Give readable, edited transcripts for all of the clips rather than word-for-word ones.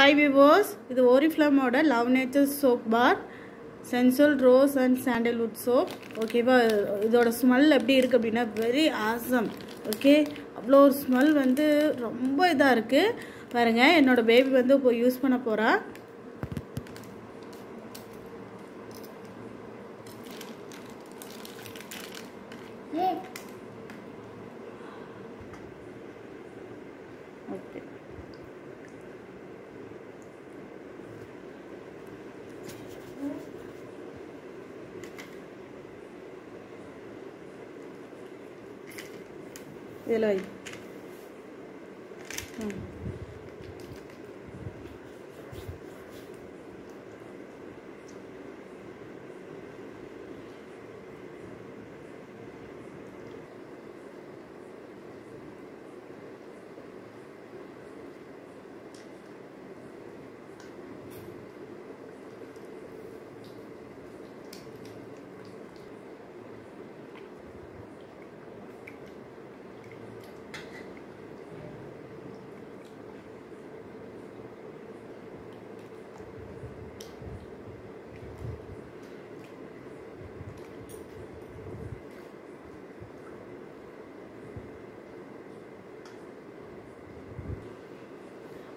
Hi viewers, இது Oriflame ஓட Love Nature soap bar, sensual rose and sandalwood soap. ஓகேவா, இதோட ஸ்மெல் எப்படி இருக்கு அப்படின்னா very awesome. ஓகே, அவ்வளோ ஒரு ஸ்மெல் வந்து ரொம்ப இதா இருக்கு. பாருங்க, என்னோட பேபி வந்து இப்போ யூஸ் பண்ண போறா. ஓகே, இதில் வை.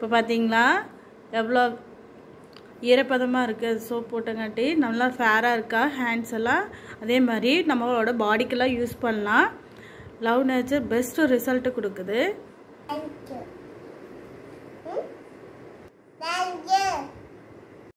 இப்போ பார்த்தீங்களா எவ்வளோ ஈரப்பதமாக இருக்குது. சோப் போட்டங்காட்டி நல்லா ஃபேராக இருக்கா ஹேண்ட்ஸ் எல்லாம். அதே மாதிரி நம்மளோட பாடிக்கெல்லாம் யூஸ் பண்ணலாம். லவ் நேச்சர் பெஸ்ட் ரிசல்ட் கொடுக்குது.